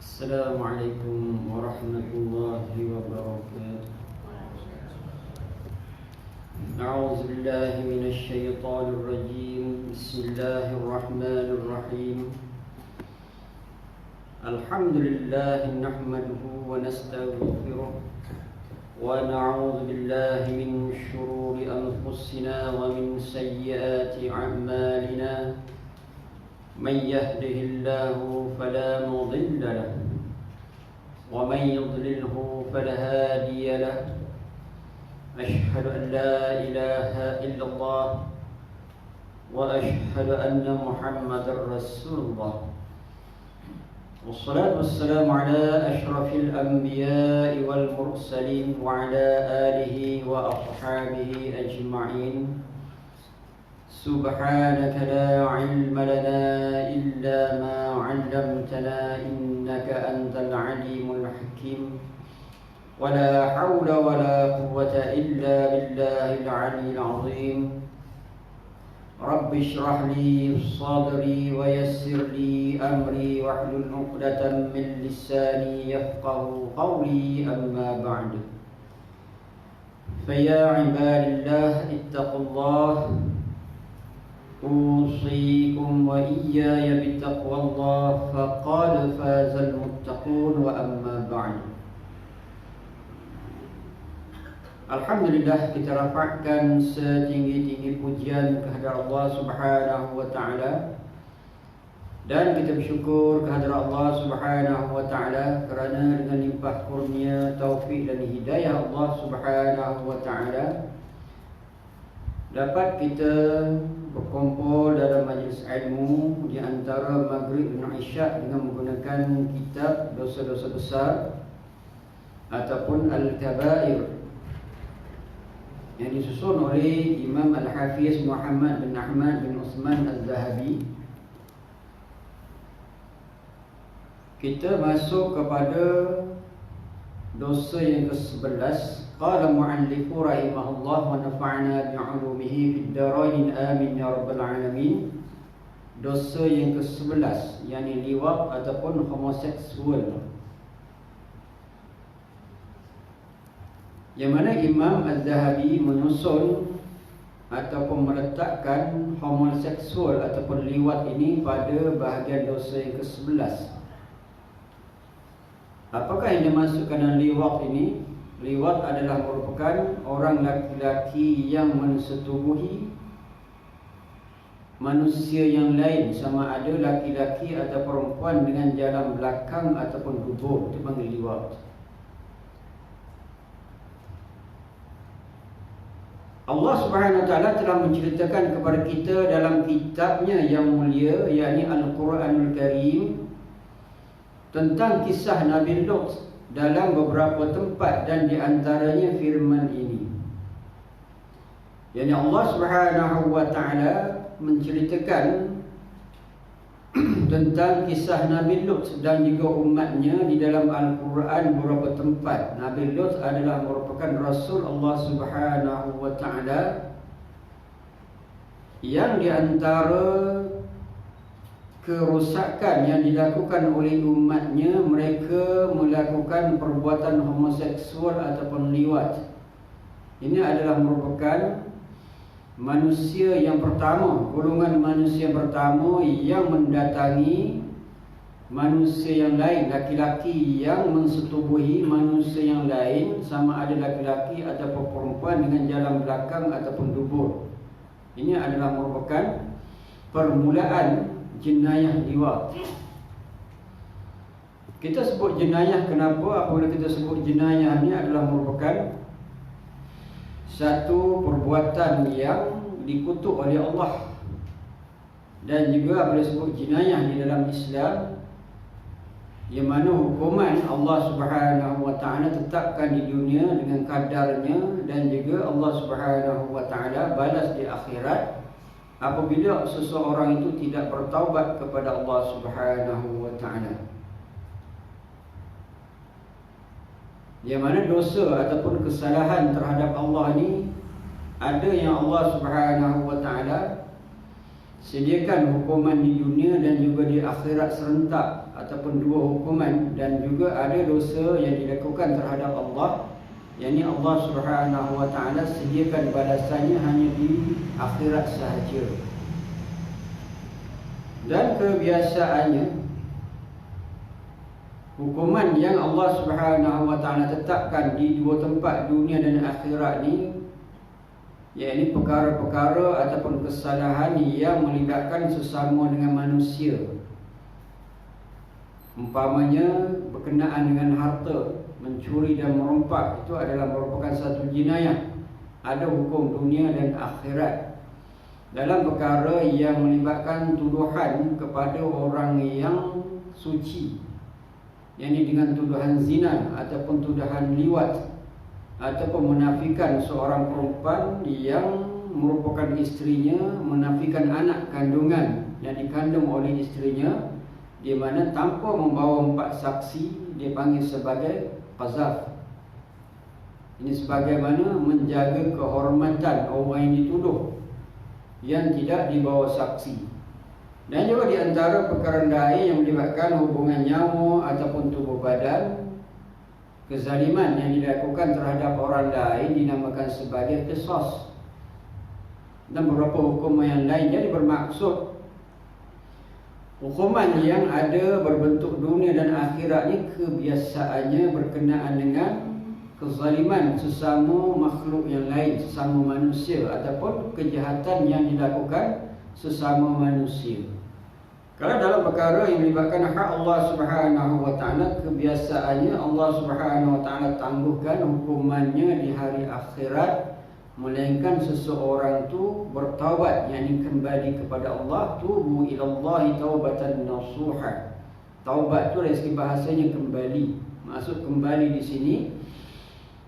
السلام عليكم ورحمة الله وبركاته. أعوذ بالله من الشيطان الرجيم. بسم الله الرحمن الرحيم. الحمد لله نحمده ونستغفره ونعوذ بالله من شرور أنفسنا ومن سيئات أعمالنا. من يهده الله فلا مضل له ومن يضلله فلا هادي له. أشهد أن لا إله إلا الله وأشهد أن محمدا رسول الله. والصلاة والسلام على أشرف الأنبياء والمرسلين وعلى آله وأصحابه أجمعين. سبحانك لا علم لنا إلا ما علمتنا إنك أنت العليم الحكيم. ولا حول ولا قوة إلا بالله العلي العظيم. رب اشرح لي صدري ويسر لي أمري واحلل عقدة من لساني يفقه قولي. أما بعد، فيا عباد الله اتقوا الله. أوصيكم وإياي بتقوى الله فقد فاز المتقون. وأما بعد، Alhamdulillah, kita rafa'kan setinggi-tinggi pujian kehadirat Allah Subhanahu wa ta'ala, dan kita bersyukur kehadirat Allah Subhanahu wa ta'ala kerana dengan limpah kurnia, taufik dan hidayah Allah Subhanahu wa ta'ala dapat kita berkumpul dalam majlis ilmu di antara Maghrib dan Isyak dengan menggunakan kitab dosa-dosa besar ataupun Al-Kabair yang disusun oleh Imam Al-Hafiz Muhammad bin Ahmad bin Uthman Al-Zahabi. Kita masuk kepada dosa yang ke-11. Qala mu'allifu rahimahullah wa nafa'na bi'ulumihi fid darain amin ya rabbal alamin. Dosa yang ke-11, yakni liwat ataupun homoseksual, yang mana Imam Az-Zahabi menyusun ataupun meletakkan homoseksual ataupun liwat ini pada bahagian dosa yang ke-11. Apakah yang dimasukkan dalam liwat ini? Liwat adalah merupakan orang laki-laki yang mensetubuhi manusia yang lain, sama ada laki-laki atau perempuan, dengan jalan belakang ataupun dubur. Itu panggil liwat. Allah Subhanahu wa ta'ala telah menceritakan kepada kita dalam kitabnya yang mulia, yakni Al-Quranul Karim, tentang kisah Nabi Lut dalam beberapa tempat, dan di antaranya firman ini, yakni Allah Subhanahu wa ta'ala menceritakan tentang kisah Nabi Lut dan juga umatnya di dalam Al-Quran beberapa tempat. Nabi Lut adalah merupakan Rasul Allah Subhanahu wa ta'ala yang di antara kerosakan yang dilakukan oleh umatnya, mereka melakukan perbuatan homoseksual ataupun liwat. Ini adalah merupakan manusia yang pertama, golongan manusia pertama yang mendatangi manusia yang lain, laki-laki yang mensetubuhi manusia yang lain, sama ada laki-laki ataupun perempuan, dengan jalan belakang ataupun dubur. Ini adalah merupakan permulaan jenayah liwat. Kita sebut jenayah kenapa? Apabila kita sebut jenayah ni adalah merupakan satu perbuatan yang dikutuk oleh Allah, dan juga apabila sebut jenayah di dalam Islam, yang mana hukuman Allah Subhanahu wa ta'ala tetapkan di dunia dengan kadarnya, dan juga Allah Subhanahu wa ta'ala balas di akhirat apabila seseorang itu tidak bertaubat kepada Allah Subhanahu wa ta'ala. Yang mana dosa ataupun kesalahan terhadap Allah ni, ada yang Allah Subhanahu wa ta'ala sediakan hukuman di dunia dan juga di akhirat serentak ataupun dua hukuman, dan juga ada dosa yang dilakukan terhadap Allah, yakni Allah Subhanahu wa taala sediakan balasannya hanya di akhirat sahaja. Dan kebiasaannya hukuman yang Allah Subhanahu wa taala tetapkan di dua tempat, dunia dan akhirat ni, yakni perkara-perkara ataupun kesalahan yang melibatkan sesama dengan manusia. Umpamanya berkenaan dengan harta, mencuri dan merompak, itu adalah merupakan satu jinayah. Ada hukum dunia dan akhirat. Dalam perkara yang melibatkan tuduhan kepada orang yang suci, yakni dengan tuduhan zina ataupun tuduhan liwat, ataupun menafikan seorang perempuan yang merupakan isterinya, menafikan anak kandungan yang dikandung oleh isterinya, di mana tanpa membawa 4 saksi, dia panggil sebagai qazaf. Ini sebagaimana menjaga kehormatan orang yang dituduh yang tidak dibawa saksi. Dan juga di antara perkara lain yang melibatkan hubungan nyawa ataupun tubuh badan, kezaliman yang dilakukan terhadap orang lain dinamakan sebagai qisas, dan beberapa hukuman yang lain. Jadi bermaksud hukuman yang ada berbentuk dunia dan akhirat ni kebiasaannya berkenaan dengan kezaliman sesama makhluk yang lain, sesama manusia, ataupun kejahatan yang dilakukan sesama manusia. Kalau dalam perkara yang melibatkan hak Allah Subhanahu wa taala, kebiasaannya Allah Subhanahu wa taala tangguhkan hukumannya di hari akhirat, melainkan seseorang tu bertaubat, yakni kembali kepada Allah. Tubu ilallahi taubatan nasuha. Taubat tu dari segi bahasanya kembali. Maksud kembali di sini,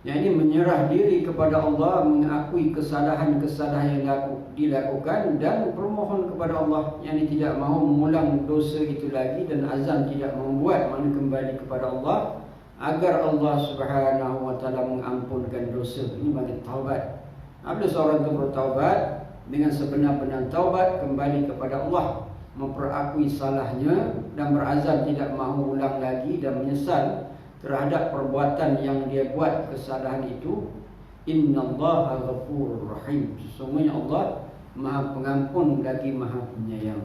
yakni menyerah diri kepada Allah, mengakui kesalahan-kesalahan yang dilakukan dan bermohon kepada Allah, yang tidak mahu mengulang dosa itu lagi, dan azam tidak membuat mana kembali kepada Allah agar Allah Subhanahu wa taala mengampunkan dosa. Ini bagi taubat. Apabila seorang itu bertaubat dengan sebenar-benar taubat, kembali kepada Allah, memperakui salahnya dan berazam tidak mahu ulang lagi dan menyesal terhadap perbuatan yang dia buat, kesalahan itu, innallaha ghafurur rahim. Sesungguhnya Allah Maha Pengampun lagi Maha Penyayang.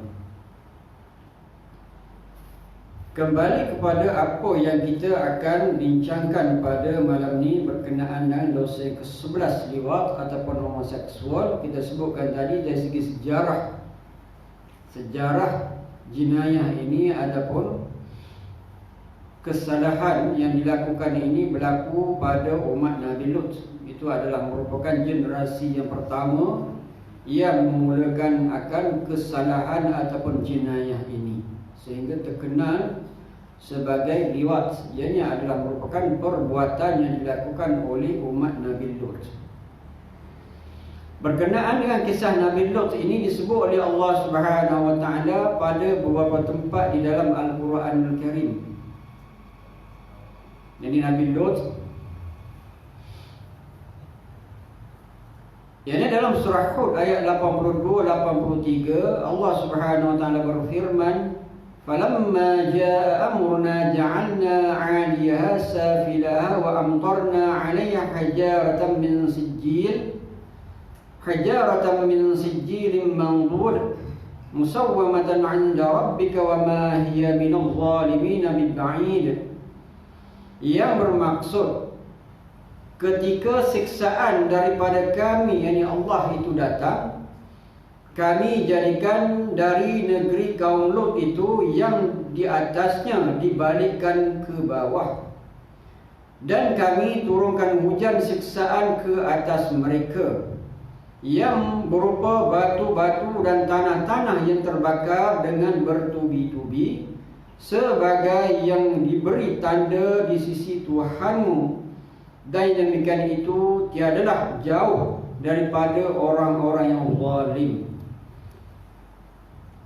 Kembali kepada apa yang kita akan bincangkan pada malam ni berkenaan dengan dosa ke-11, liwat ataupun homoseksual. Kita sebutkan tadi dari segi sejarah jenayah ini, adapun kesalahan yang dilakukan ini berlaku pada umat Nabi Lut. Itu adalah merupakan generasi yang pertama yang memulakan akan kesalahan ataupun jenayah ini, sehingga terkenal sebagai liwat. Ianya adalah merupakan perbuatan yang dilakukan oleh umat Nabi Lut. Berkenaan dengan kisah Nabi Lut ini disebut oleh Allah Subhanahu wa taala pada beberapa tempat di dalam Al-Quranul Karim. Jadi Nabi Lut, yang dalam surah Hud ayat 82-83, Allah Subhanahu wa taala berfirman, "Falamma jaa amruna ja'alna 'aliyaha safilaha wa amtarna 'alayha hijaratan min sijilin mandud musawwamatan 'inda rabbika wa ma hiya minadh dhalimin bib'id." Yang bermaksud ketika siksaan daripada kami, yakni Allah itu datang, kami jadikan dari negeri kaum Lut itu yang di atasnya dibalikkan ke bawah, dan kami turunkan hujan siksaan ke atas mereka yang berupa batu-batu dan tanah-tanah yang terbakar dengan bertubi-tubi, sebagai yang diberi tanda di sisi Tuhanmu, dan demikian itu tiadalah jauh daripada orang-orang yang zalim.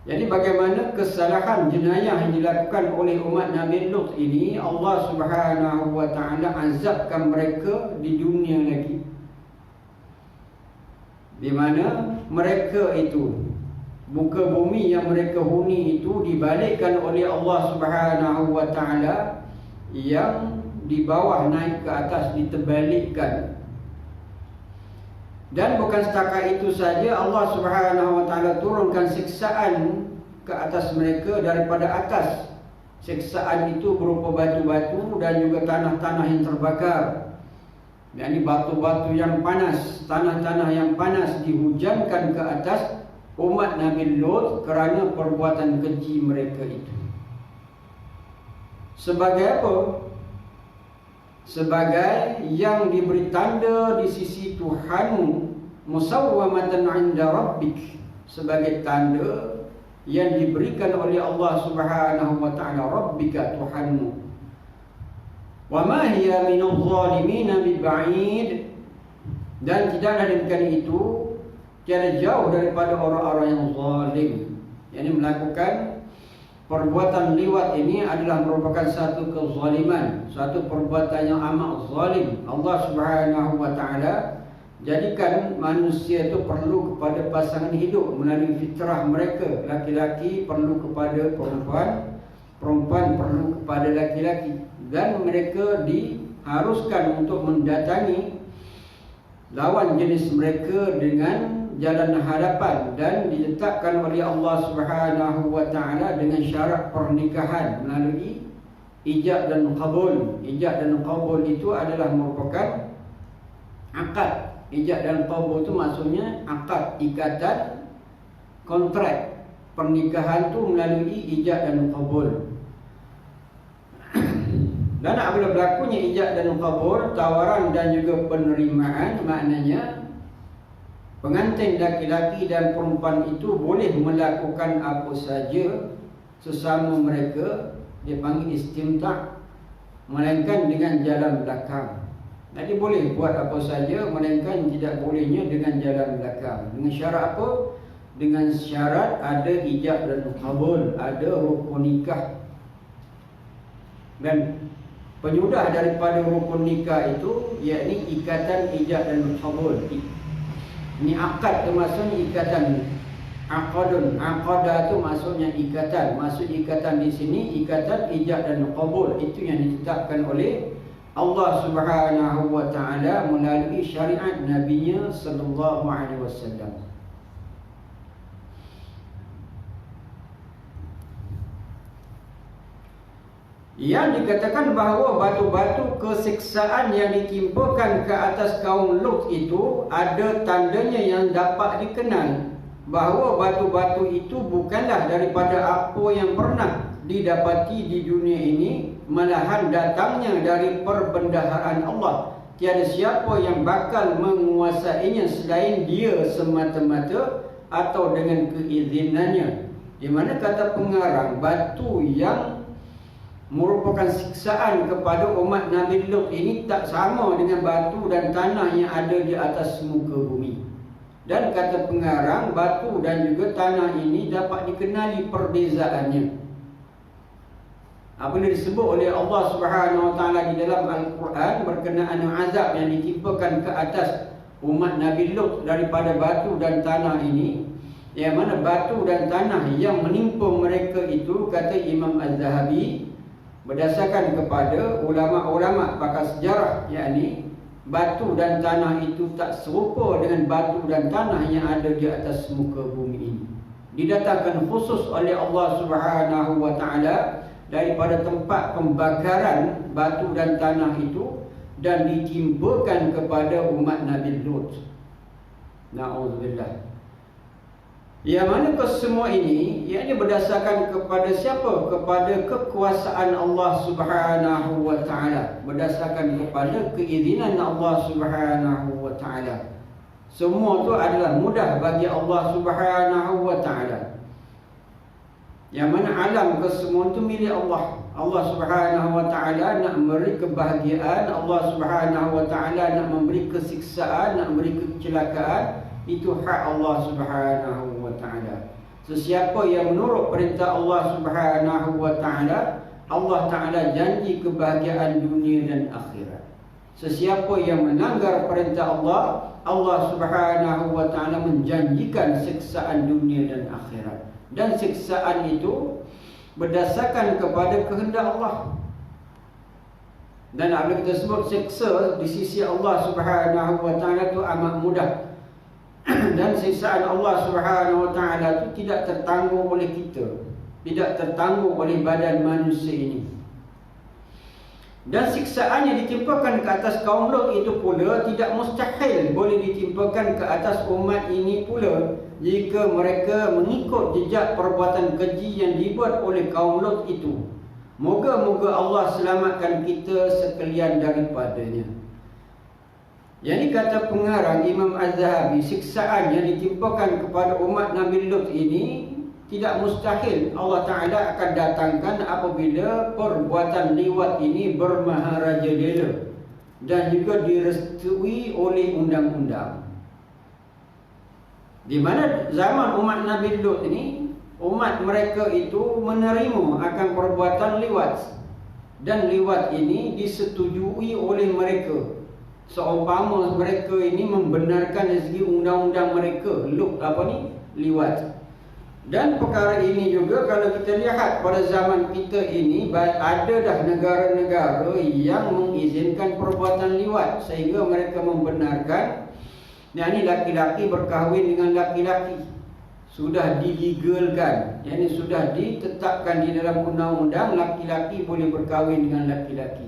Jadi bagaimana kesalahan jenayah yang dilakukan oleh umat Nabi Lut ini, Allah Subhanahu wa taala azabkan mereka di dunia lagi, di mana mereka itu muka bumi yang mereka huni itu dibalikkan oleh Allah Subhanahu wa taala, yang di bawah naik ke atas diterbalikkan. Dan bukan setakat itu saja, Allah Subhanahu wa taala turunkan siksaan ke atas mereka daripada atas. Siksaan itu berupa batu-batu dan juga tanah-tanah yang terbakar. Yakni batu-batu yang panas, tanah-tanah yang panas dihujankan ke atas umat Nabi Lut kerana perbuatan keji mereka itu. Sebagai apa? Sebagai yang diberi tanda di sisi Tuhanmu, musawwamatan 'inda rabbik, sebagai tanda yang diberikan oleh Allah Subhanahu wa taala, rabbika, Tuhanmu. Wa ma hiya minadh dhalimin biba'id, dan tidaklah demikian itu tiada jauh daripada orang-orang yang zalim. Yang melakukan perbuatan liwat ini adalah merupakan satu kezaliman, satu perbuatan yang amat zalim. Allah Subhanahu wa taala jadikan manusia itu perlu kepada pasangan hidup melalui fitrah mereka. Laki-laki perlu kepada perempuan, perempuan perlu kepada laki-laki, dan mereka diharuskan untuk mendatangi lawan jenis mereka dengan jalan hadapan, dan diletakkan oleh Allah Subhanahu wa taala dengan syarat pernikahan melalui ijab dan qabul. Ijab dan qabul itu adalah merupakan akad. Ijab dan qabul itu maksudnya akad, ikatan, kontrak. Pernikahan itu melalui ijab dan qabul. Dan apabila berlakunya ijab dan qabul, tawaran dan juga penerimaan, maknanya pengantin laki-laki dan perempuan itu boleh melakukan apa saja sesama mereka, dia panggil istimta', melainkan dengan jalan belakang. Jadi boleh buat apa saja, melainkan tidak bolehnya dengan jalan belakang. Dengan syarat apa? Dengan syarat ada ijab dan qabul, ada rukun nikah. Dan penyudah daripada rukun nikah itu yakni ikatan ijab dan qabul. Ini akad itu maksudnya ikatan. Aqadun, aqadah itu maksudnya ikatan. Maksud ikatan di sini ikatan ijab dan qabul. Itu yang ditetapkan oleh Allah Subhanahu wa taala melalui syariat Nabi-Nya sallallahu alaihi wasallam. Yang dikatakan bahawa batu-batu kesiksaan yang ditimpakan ke atas kaum Lut itu ada tandanya yang dapat dikenal, bahawa batu-batu itu bukanlah daripada apa yang pernah didapati di dunia ini, malahan datangnya dari perbendaharaan Allah. Tiada siapa yang bakal menguasainya selain Dia semata-mata atau dengan keizinannya. Di mana kata pengarang, batu yang merupakan siksaan kepada umat Nabi Lut ini tak sama dengan batu dan tanah yang ada di atas muka bumi. Dan kata pengarang, batu dan juga tanah ini dapat dikenali perbezaannya. Apabila disebut oleh Allah Subhanahu wa taala di dalam Al-Quran berkenaan azab yang ditimpakan ke atas umat Nabi Lut daripada batu dan tanah ini, yang mana batu dan tanah yang menimpa mereka itu, kata Imam Az-Zahabi, berdasarkan kepada ulama-ulama pakar sejarah, yakni batu dan tanah itu tak serupa dengan batu dan tanah yang ada di atas muka bumi ini. Didatangkan khusus oleh Allah Subhanahu wa taala daripada tempat pembakaran batu dan tanah itu, dan ditimpakan kepada umat Nabi Lut. Na'udzubillah. Yang mana kesemua ini yakni berdasarkan kepada siapa? Kepada kekuasaan Allah Subhanahu wa taala, berdasarkan kepada keizinan Allah Subhanahu wa taala. Semua itu adalah mudah bagi Allah Subhanahu wa taala. Yang mana alam kesemua itu milik Allah. Allah Subhanahu wa taala nak memberi kebahagiaan, Allah Subhanahu wa taala nak memberi kesiksaan, nak memberi kecelakaan, itu hak Allah Subhanahu wa taala. Sesiapa yang menurut perintah Allah Subhanahu wa taala, Allah taala janji kebahagiaan dunia dan akhirat. Sesiapa yang melanggar perintah Allah, Allah Subhanahu wa taala menjanjikan siksaan dunia dan akhirat. Dan siksaan itu berdasarkan kepada kehendak Allah. Dan apabila kita sebut siksa di sisi Allah Subhanahu wa taala itu amat mudah. Dan siksaan Allah Subhanahu wa taala itu tidak tertanggung oleh kita, tidak tertanggung oleh badan manusia ini. Dan siksaan yang ditimpakan ke atas kaum Lut itu pula tidak mustahil boleh ditimpakan ke atas umat ini pula, jika mereka mengikut jejak perbuatan keji yang dibuat oleh kaum Lut itu. Moga-moga Allah selamatkan kita sekalian daripadanya. Yang ini kata pengarang Imam Az-Zahabi, siksaan yang ditimpakan kepada umat Nabi Lut ini tidak mustahil Allah Ta'ala akan datangkan apabila perbuatan liwat ini bermaharajalela dan juga direstui oleh undang-undang. Di mana zaman umat Nabi Lut ini, umat mereka itu menerima akan perbuatan liwat, dan liwat ini disetujui oleh mereka. Seumpama mereka ini membenarkan dari segi undang-undang mereka liwat. Dan perkara ini juga kalau kita lihat pada zaman kita ini, ada dah negara-negara yang mengizinkan perbuatan liwat, sehingga mereka membenarkan yang ini laki-laki berkahwin dengan laki-laki. Sudah dilegalkan, yang ini sudah ditetapkan di dalam undang-undang, laki-laki boleh berkahwin dengan laki-laki.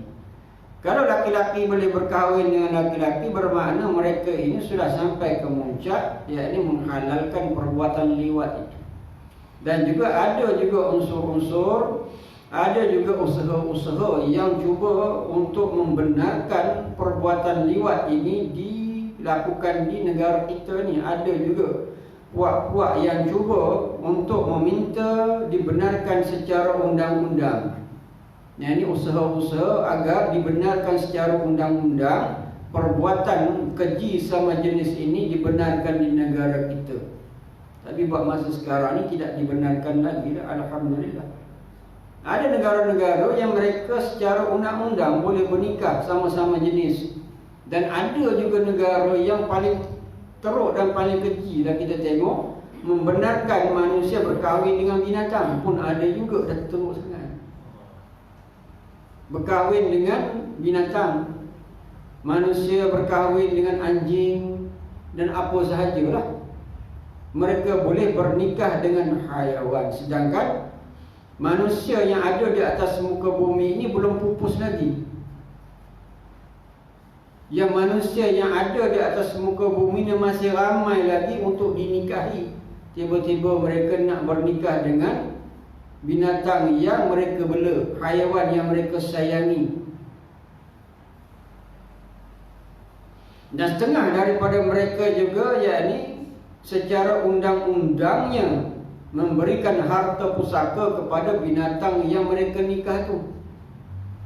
Kalau laki-laki boleh berkahwin dengan laki-laki, bermakna mereka ini sudah sampai ke muncak, yakni menghalalkan perbuatan liwat itu. Dan juga ada juga unsur-unsur, ada juga usaha-usaha yang cuba untuk membenarkan perbuatan liwat ini dilakukan di negara kita ni. Ada juga puak-puak yang cuba untuk meminta dibenarkan secara undang-undang. Yang ini usaha-usaha agar dibenarkan secara undang-undang perbuatan keji sama jenis ini dibenarkan di negara kita. Tapi buat masa sekarang ni tidak dibenarkan lagi. Alhamdulillah. Ada negara-negara yang mereka secara undang-undang boleh bernikah sama-sama jenis. Dan ada juga negara yang paling teruk dan paling keji dah kita tengok, membenarkan manusia berkahwin dengan binatang pun ada juga, dah teruk sangat. Berkahwin dengan binatang, manusia berkahwin dengan anjing dan apa sahajalah. Mereka boleh bernikah dengan haiwan, sedangkan manusia yang ada di atas muka bumi ini belum pupus lagi. Yang manusia yang ada di atas muka bumi ini masih ramai lagi untuk dinikahi. Tiba-tiba mereka nak bernikah dengan binatang yang mereka bela, haiwan yang mereka sayangi. Dan setengah daripada mereka juga, yakni secara undang-undangnya memberikan harta pusaka kepada binatang yang mereka nikah tu.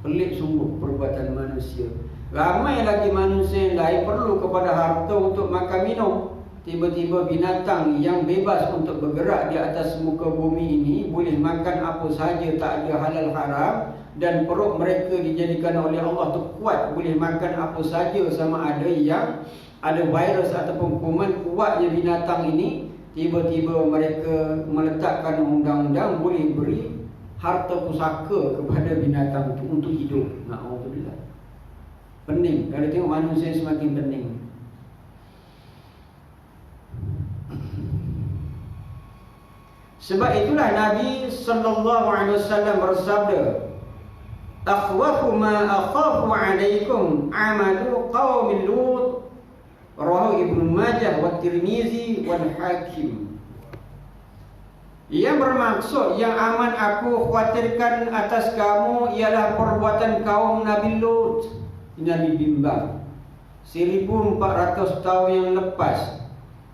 Pelik sungguh perbuatan manusia. Ramai lagi manusia yang lain perlu kepada harta untuk makan minum. Tiba-tiba binatang yang bebas untuk bergerak di atas muka bumi ini boleh makan apa sahaja, tak ada halal haram, dan perut mereka dijadikan oleh Allah tu kuat, boleh makan apa sahaja, sama ada yang ada virus ataupun kuman kuatnya binatang ini. Tiba-tiba mereka meletakkan undang-undang boleh beri harta pusaka kepada binatang itu untuk hidup. Na'udzubillah. Pening. Kalau tengok manusia semakin pening. Sebab itulah Nabi sallallahu alaihi wasallam bersabda, "Akhwafu ma akhafu alaikum amalu qaumil Lut." Rawahu Ibnu Majah wa Tirmizi wal Hakim. Yang bermaksud yang aman aku khawatirkan atas kamu ialah perbuatan kaum Nabi Lut. Nabi bimbang 1400 tahun yang lepas.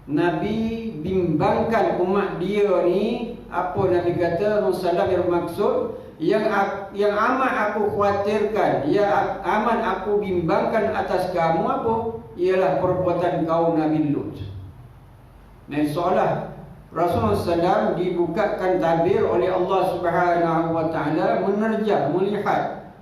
Nabi bimbangkan umat dia ni. Apa Nabi kata? Rasulullah bermaksud yang amat aku khawatirkan, yang amat aku bimbangkan atas kamu apa? Ialah perbuatan kaum Nabi Lut. Nah, seolah Rasulullah SAW dibukakan tabir oleh Allah Subhanahu Wa Taala menerjah, melihat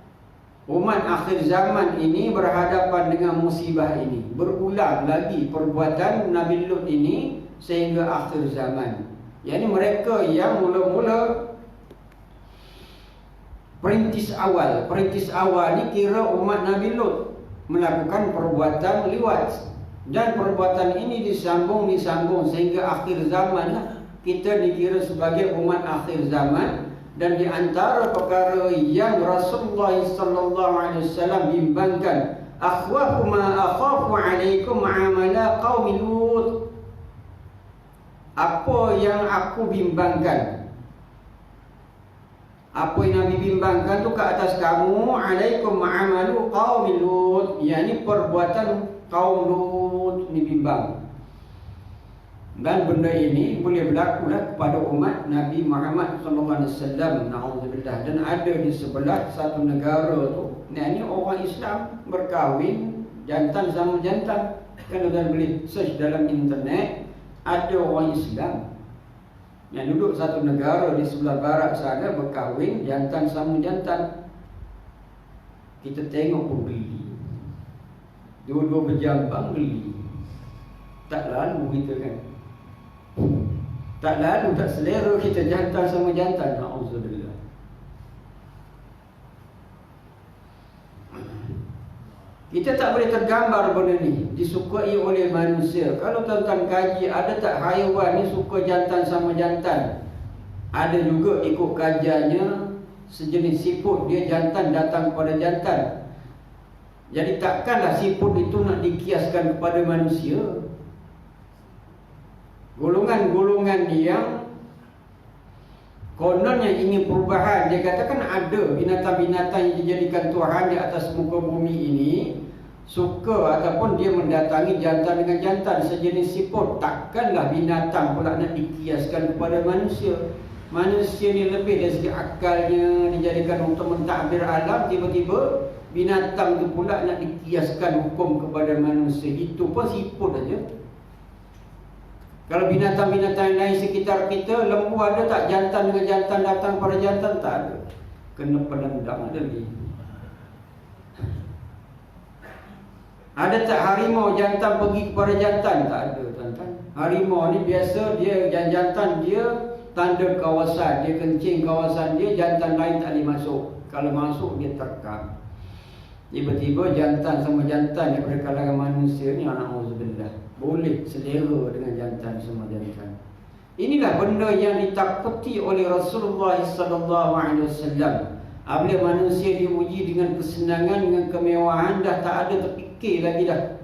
umat akhir zaman ini berhadapan dengan musibah ini. Berulang lagi perbuatan Nabi Lut ini sehingga akhir zaman. Yani mereka yang mula-mula perintis awal ni kira umat Nabi Lut melakukan perbuatan liwat, dan perbuatan ini disambung sehingga akhir zaman kita dikira sebagai umat akhir zaman. Dan di antara perkara yang Rasulullah sallallahu alaihi wasallam bimbangkan, akhwafu ma akhafu alaikum amala qaumi Lut. Apa yang aku bimbangkan, apa yang Nabi bimbangkan tu ke atas kamu, alaikum amalu qaumi Lut, yakni perbuatan kaum Lut ni bimbang. Dan benda ini boleh berlaku kepada umat Nabi Muhammad sallallahu alaihi wasallam, naudzubillah. Dan ada di sebelah satu negara tu, ni orang Islam berkahwin jantan sama jantan. Kalau tuan boleh search dalam internet, ada orang Islam yang duduk satu negara di sebelah barat sana berkahwin jantan sama jantan. Kita tengok pun geli, dua-dua berjambang geli. Tak lalu kita kan, tak lalu, tak selera kita jantan sama jantan. Na'udzubillah. Kita tak boleh tergambar benda ni disukai oleh manusia. Kalau tuan-tuan kaji, ada tak haiwan ni suka jantan sama jantan? Ada juga ikut kajiannya, sejenis siput dia jantan datang kepada jantan. Jadi takkanlah siput itu nak dikiaskan kepada manusia. Golongan-golongan yang kononnya ingin perubahan, dia katakan ada binatang-binatang yang dijadikan Tuhan di atas muka bumi ini suka ataupun dia mendatangi jantan dengan jantan sejenis siput. Takkanlah binatang pula nak dikiaskan kepada manusia. Manusia ni lebih dari segi akalnya, dijadikan untuk mentadbir alam. Tiba-tiba binatang tu pula nak dikiaskan hukum kepada manusia. Itu pun siput aja. Kalau binatang-binatang lain sekitar kita, lembu ada tak jantan dengan jantan datang pada jantan? Tak ada. Kena penendang ada ni. Ada tak harimau jantan pergi kepada jantan? Tak ada, tuan-tuan. Harimau ni biasa dia jantan dia tanda kawasan, dia kencing kawasan dia, jantan lain tak boleh masuk. Kalau masuk dia terkam. Tiba-tiba jantan sama jantan daripada kalangan manusia ni, na'udzubillah, boleh selera dengan jantan sama jantan. Inilah benda yang ditakuti oleh Rasulullah sallallahu alaihi wasallam. Apabila manusia diuji dengan kesenangan, dengan kemewahan, dah tak ada terfikir lagi dah.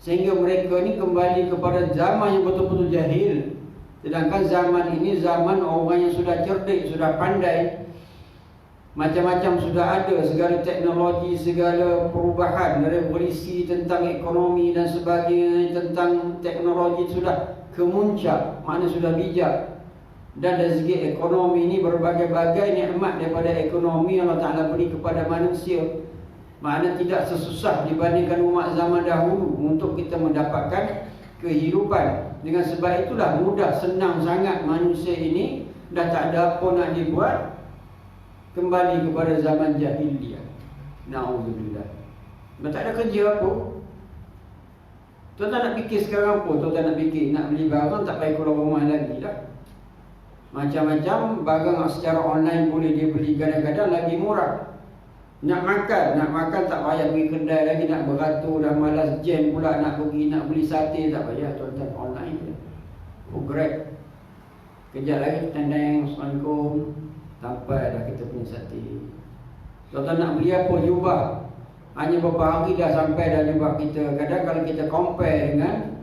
Sehingga mereka ni kembali kepada zaman yang betul-betul jahil. Sedangkan zaman ini zaman orang yang sudah cerdik, sudah pandai. Macam-macam sudah ada, segala teknologi, segala perubahan, revolusi tentang ekonomi dan sebagainya, tentang teknologi sudah kemuncak, mana sudah bijak. Dan dari segi ekonomi ini berbagai-bagai nikmat daripada ekonomi Allah Ta'ala beri kepada manusia. Makna tidak sesusah dibandingkan umat zaman dahulu untuk kita mendapatkan kehidupan. Dengan sebab itulah mudah, senang sangat manusia ini dah tak ada apa nak dibuat, kembali kepada zaman jahiliyah. Na'udzubillah. Dah tak ada kerja apa. Tuan-tuan nak fikir sekarang apa? Tuan-tuan nak fikir nak beli barang tak payah keluar rumah lagi dah. Macam-macam barang secara online boleh dia beli, kadang-kadang lagi murah. Nak makan tak payah pergi kedai lagi, nak beratur dah malas jam pula nak pergi nak beli sate, tak payah, tuan-tuan online je. Grab. Kejap lagi tandang, Assalamualaikum, sampai dah kita punya sate. Tuan-tuan nak beli apa? Jubah. Hanya beberapa hari dah sampai dah jubah kita. Kadang kalau kita compare dengan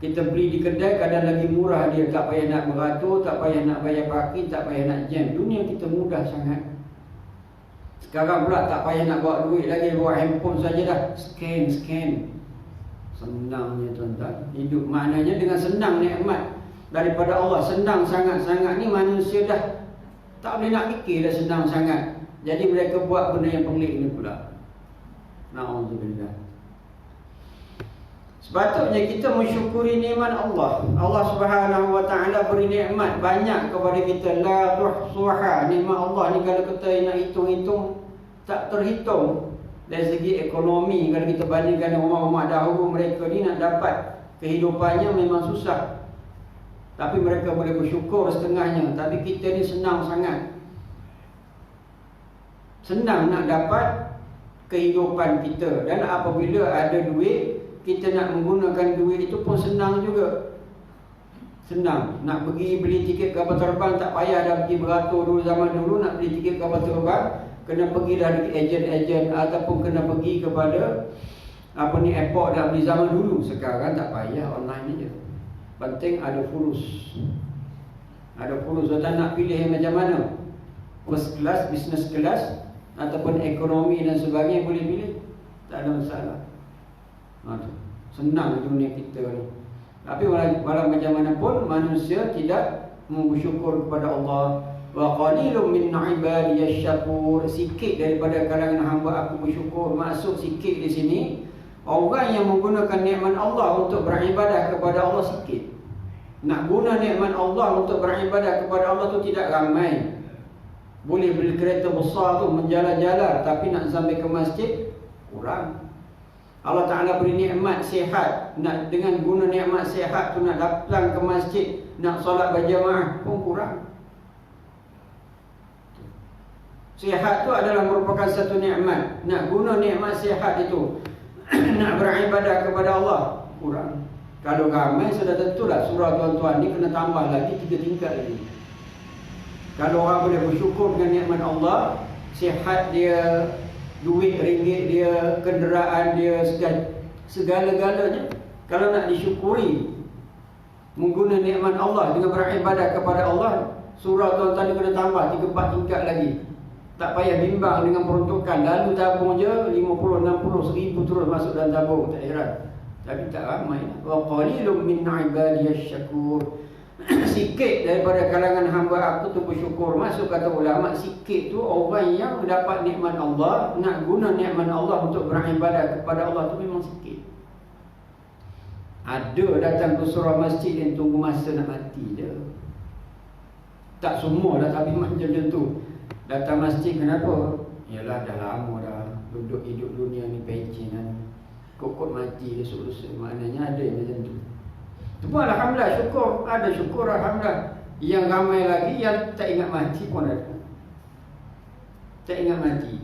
kita beli di kedai, kadang lagi murah dia. Tak payah nak beratur, tak payah nak bayar parking, tak payah nak jam. Dunia kita mudah sangat. Sekarang pula tak payah nak bawa duit lagi, bawa handphone saja dah. Scan. Senangnya tuan-tuan. Hidup maknanya dengan senang nikmat daripada Allah. Senang sangat-sangat ni manusia dah tak boleh nak fikir dah senang sangat. Jadi mereka buat benda yang pelik ni pula. Na'udzubillah. Sepatutnya kita mensyukuri nikmat Allah. Allah Subhanahu wa taala beri nikmat banyak kepada kita. La tuhsuha. Nikmat Allah ni kalau kita nak hitung-hitung tak terhitung dari segi ekonomi. Kalau kita bandingkan dengan umat-umat dahulu, mereka ni nak dapat kehidupannya memang susah, tapi mereka boleh bersyukur setengahnya. Tapi kita ni senang sangat, senang nak dapat kehidupan kita. Dan apabila ada duit, kita nak menggunakan duit itu pun senang juga. Senang nak pergi beli tiket kapal terbang, tak payah dah pergi beratur dulu. Zaman dulu nak beli tiket kapal terbang, kena pergi dari ejen-ejen ataupun kena pergi kepada airport dah beli. Zaman dulu. Sekarang tak payah, online je. Penting ada fulus. Ada fulus. Tuan nak pilih yang macam mana, first class, business class ataupun ekonomi dan sebagainya, boleh pilih, tak ada masalah. Senang dunia kita ni. Tapi walau macam mana pun, manusia tidak bersyukur kepada Allah. Wa qalilun min ibadiyash syakur. Sikit daripada kalangan hamba aku bersyukur. Maksud sikit di sini, orang yang menggunakan nikmat Allah untuk beribadah kepada Allah sikit. Nak guna nikmat Allah untuk beribadah kepada Allah tu tidak ramai. Boleh beli kereta besar tu menjalan-jalan, tapi nak sampai ke masjid kurang. Allah Ta'ala beri nikmat sihat, nak dengan guna nikmat sihat tu nak datang ke masjid, nak solat berjamaah pun kurang. Sihat tu adalah merupakan satu nikmat. Nak guna nikmat sihat itu nak beribadah kepada Allah kurang. Kalau ramai sudah tentulah surah tuan-tuan ni kena tambah lagi 3 tingkat lagi. Kalau orang boleh bersyukur dengan nikmat Allah, sihat dia, duit ringgit dia, kenderaan dia, segala-galanya, kalau nak disyukuri menggunakan nikmat Allah dengan beribadah kepada Allah, surah tuan-tuan ni kena tambah 3-4 tingkat lagi. Tak payah bimbang dengan peruntukan. Lalu tabung je 50, 60, 1000 terus masuk dalam tabung, tak heran. Tapi tak ramai. Wa qalilun min ibadiyash syakur. Sikit daripada kalangan hamba aku tu bersyukur. Masuk kata ulama, sikit tu orang yang dapat nikmat Allah, nak guna nikmat Allah untuk beribadah kepada Allah tu memang sikit. Ada datang ke surau masjid yang tunggu masa nak mati je. Tak semua dah, tapi macam tu. Datang masjid kenapa? Yalah dah lama dah duduk hidup dunia ni pecinan, kokot mati dia selesai. Maknanya ada yang macam tu. Itu pun alhamdulillah, syukur. Ada syukur, alhamdulillah. Yang ramai lagi yang tak ingat mati pun ada. Tak ingat mati.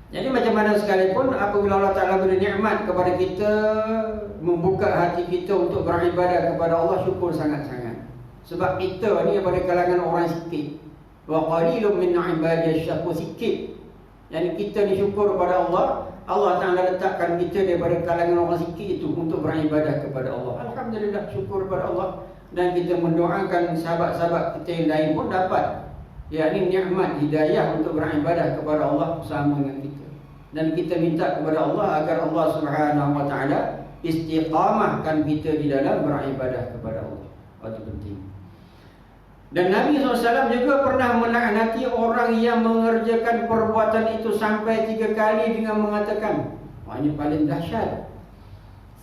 Jadi macam mana sekalipun, apabila Allah Ta'ala beri nikmat kepada kita, membuka hati kita untuk beribadah kepada Allah, syukur sangat-sangat. Sebab kita ni daripada kalangan orang sikit. Wa qalilun min ibadiyash syakur, sikit. Yang kita ni syukur kepada Allah, Allah Ta'ala letakkan kita daripada kalangan orang sikit itu untuk beribadah kepada Allah. Alhamdulillah, syukur kepada Allah. Dan kita mendoakan sahabat-sahabat kita yang lain pun dapat, yakni nikmat hidayah untuk beribadah kepada Allah bersama dengan kita. Dan kita minta kepada Allah agar Allah Subhanahu Wa Ta'ala istiqamahkan kita di dalam beribadah kepada Allah. Itu penting. Dan Nabi SAW juga pernah melaknati orang yang mengerjakan perbuatan itu sampai 3 kali dengan mengatakan, wah, ini paling dahsyat.